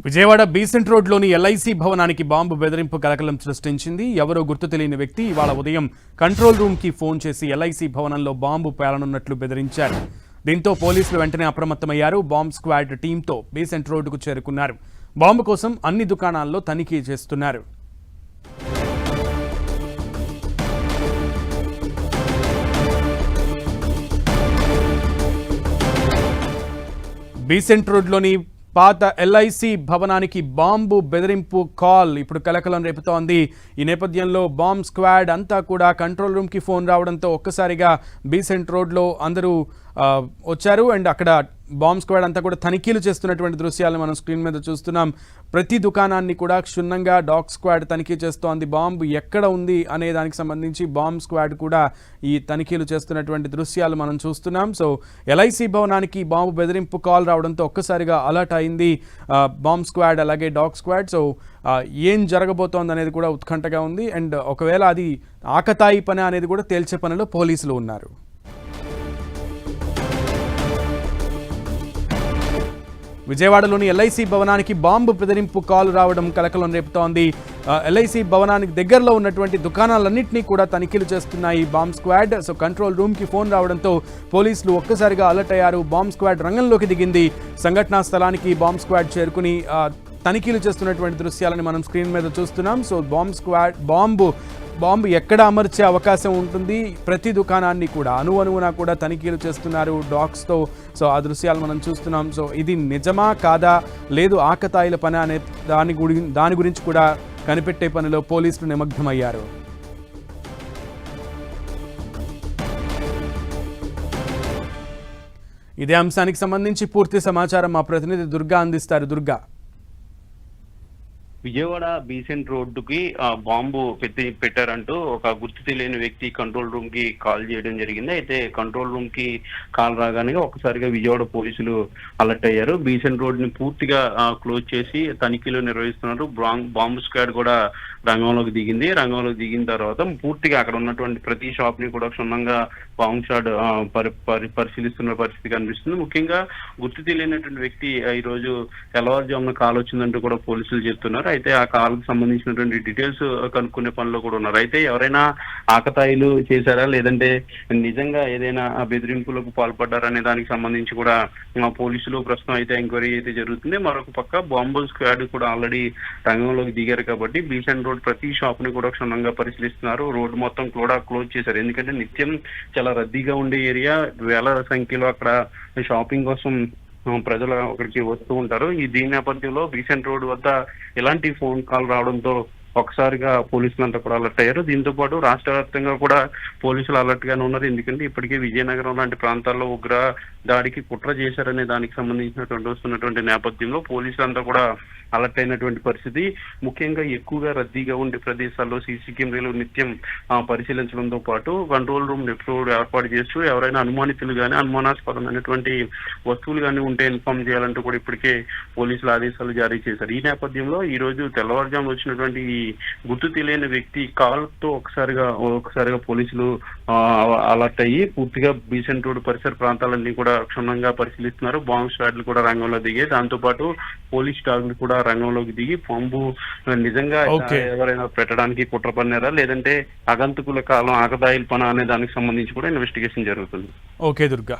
Vijayawada Besant రోడ్లోని LIC భవనానికి bomb బెదిరింపు కలకలం సృష్టించింది. ఎవరో గుర్తు తెలియని వ్యక్తి ఇవాళ ఉదయం కంట్రోల్ రూమ్కి ఫోన్ చేసి ఎల్ఐసి భవనంలో బాంబు పేలనున్నట్లు బెదిరించారు. దీంతో పోలీసులు వెంటనే అప్రమత్తమయ్యారు. బాంబ్ స్క్వాడ్ టీంతో బీసెంట్ రోడ్డుకు చేరుకున్నారు. బాంబు కోసం అన్ని దుకాణాల్లో తనిఖీ చేస్తున్నారు. బీసెంట్ రోడ్లోని పాత ఎల్ఐసి భవనానికి బాంబు బెదిరింపు కాల్ ఇప్పుడు కలకలం రేపుతోంది. ఈ నేపథ్యంలో బాంబ్ స్క్వాడ్ అంతా కూడా కంట్రోల్ రూమ్కి ఫోన్ రావడంతో ఒక్కసారిగా బీసెంట్ రోడ్లో అందరూ వచ్చారు. అండ్ అక్కడ బాంబ్ స్క్వాడ్ అంతా కూడా తనిఖీలు చేస్తున్నటువంటి దృశ్యాలను మనం స్క్రీన్ మీద చూస్తున్నాం. ప్రతి దుకాణాన్ని కూడా క్షుణ్ణంగా డాగ్ స్క్వాడ్ తనిఖీ చేస్తోంది. బాంబు ఎక్కడ ఉంది అనే దానికి సంబంధించి బాంబ్ స్క్వాడ్ కూడా ఈ తనిఖీలు చేస్తున్నటువంటి దృశ్యాలు మనం చూస్తున్నాం. సో ఎల్ఐసి భవనానికి బాంబు బెదిరింపు కాల్ రావడంతో ఒక్కసారిగా అలర్ట్ అయింది బాంబ్ స్క్వాడ్ అలాగే డాగ్ స్క్వాడ్. సో ఏం జరగబోతోంది అనేది కూడా ఉత్కంఠగా ఉంది. అండ్ ఒకవేళ అది ఆకతాయి పని అనేది కూడా తేల్చే పనిలో పోలీసులు ఉన్నారు. విజయవాడలోని ఎల్ఐసి భవనానికి బాంబు బెదిరింపు కాల్ రావడం కలకలం రేపుతోంది. ఎల్ఐసి భవనానికి దగ్గరలో ఉన్నటువంటి దుకాణాలన్నింటినీ కూడా తనిఖీలు చేస్తున్నాయి బాంబ్ స్క్వాడ్. సో కంట్రోల్ రూమ్కి ఫోన్ రావడంతో పోలీసులు ఒక్కసారిగా అలర్ట్ అయ్యారు. బాంబ్ స్క్వాడ్ రంగంలోకి దిగింది. సంఘటనా స్థలానికి బాంబ్ స్క్వాడ్ చేరుకుని తనిఖీలు చేస్తున్నటువంటి దృశ్యాలను మనం స్క్రీన్ మీద చూస్తున్నాం. సో బాంబు ఎక్కడ అమర్చే అవకాశం ఉంటుంది, ప్రతి దుకాణాన్ని కూడా అణువున కూడా తనిఖీలు చేస్తున్నారు డాగ్స్తో. సో ఆ దృశ్యాలు మనం చూస్తున్నాం. సో ఇది నిజమా కాదా, లేదు ఆకతాయిల పని అనే దాని గురించి కూడా కనిపెట్టే పనిలో పోలీసులు నిమగ్నమయ్యారు. ఇదే అంశానికి సంబంధించి పూర్తి సమాచారం మా ప్రతినిధి దుర్గా అందిస్తారు. దుర్గా, విజయవాడ బీసెంట్ రోడ్డుకి బాంబు పెట్టారంటూ ఒక గుర్తు తెలియని వ్యక్తి కంట్రోల్ రూమ్ కి కాల్ చేయడం జరిగింది. అయితే కంట్రోల్ రూమ్ కి కాల్ రాగానే ఒకసారిగా విజయవాడ పోలీసులు అలర్ట్ అయ్యారు. బీసెంట్ రోడ్ ని పూర్తిగా క్లోజ్ చేసి తనిఖీలు నిర్వహిస్తున్నారు. బాంబు స్క్వాడ్ కూడా రంగంలోకి దిగిన తర్వాత పూర్తిగా అక్కడ ఉన్నటువంటి ప్రతి షాప్ ని కూడా క్షుణ్ణంగా బాంబు స్క్వాడ్ పరిశీలిస్తున్న పరిస్థితి కనిపిస్తుంది. ముఖ్యంగా గుర్తు తెలియనటువంటి వ్యక్తి ఈ రోజు తెల్లవారుజామున కాల్ వచ్చిందంటూ కూడా పోలీసులు చెప్తున్నారు. అయితే ఆ కాల్కు సంబంధించినటువంటి డీటెయిల్స్ కనుక్కునే పనిలో కూడా ఉన్నారు. అయితే ఎవరైనా ఆకతాయిలు చేశారా, లేదంటే నిజంగా ఏదైనా బెదిరింపులకు పాల్పడ్డారనే దానికి సంబంధించి కూడా పోలీసులు ప్రస్తుతం అయితే ఎంక్వైరీ అయితే జరుగుతుంది. మరొక పక్క బాంబు స్క్వాడ్ కూడా ఆల్రెడీ రంగంలోకి దిగారు కాబట్టి బీసెంట్ రోడ్ ప్రతి షాప్ ని కూడా క్షుణ్ణంగా పరిశీలిస్తున్నారు. రోడ్డు మొత్తం కూడా క్లోజ్ చేశారు. ఎందుకంటే నిత్యం చాలా రద్దీగా ఉండే ఏరియా, వేల సంఖ్యలో అక్కడ షాపింగ్ కోసం ప్రజలు అక్కడికి వస్తూ ఉంటారు. దీని నేపథ్యంలో బీసెంట్ రోడ్ వద్ద ఎలాంటి ఫోన్ కాల్ రావడంతో ఒకసారిగా పోలీసులంతా కూడా అలర్ట్ అయ్యారు. దీంతో పాటు రాష్ట్ర వ్యాప్తంగా కూడా పోలీసులు అలర్ట్ గానే ఉన్నారు. ఎందుకంటే ఇప్పటికే విజయనగరం లాంటి ప్రాంతాల్లో ఉగ్ర దాడికి కుట్ర చేశారనే దానికి సంబంధించినటువంటి వస్తున్నటువంటి నేపథ్యంలో పోలీసులంతా కూడా అలర్ట్ అయినటువంటి పరిస్థితి. ముఖ్యంగా ఎక్కువగా రద్దీగా ఉండే ప్రదేశాల్లో సీసీ కెమెరాలు నిత్యం పరిశీలించడంతో పాటు కంట్రోల్ రూమ్ ఎప్పుడు ఏర్పాటు చేస్తూ ఎవరైనా అనుమానితులు కానీ అనుమానాస్పదమైనటువంటి వస్తువులు కానీ ఉంటే ఇన్ఫార్మ్ చేయాలంటూ కూడా ఇప్పటికే పోలీసులు ఆదేశాలు జారీ చేశారు. ఈ నేపథ్యంలో ఈ రోజు తెల్లవారుజాము వచ్చినటువంటి ఈ గుర్తు తెలియని వ్యక్తి కాల్తో ఒకసారిగా పోలీసులు అలర్ట్ అయ్యి పూర్తిగా బీసెంట్ రోడ్ పరిసర ప్రాంతాలన్నీ కూడా క్షుణ్ణంగా పరిశీలిస్తున్నారు. బాంబ్ స్క్వాడ్లు కూడా రంగంలో దిగాయి. దాంతో పాటు పోలీస్ డాగ్లు కూడా రంగంలోకి దిగి బాంబు నిజంగా ఎవరైనా పెట్టడానికి కుట్ర పన్నారా, లేదంటే ఆగంతకుల కాలం ఆకతాయిల పని అనే దానికి సంబంధించి కూడా ఇన్వెస్టిగేషన్ జరుగుతుంది. ఓకే దుర్గా.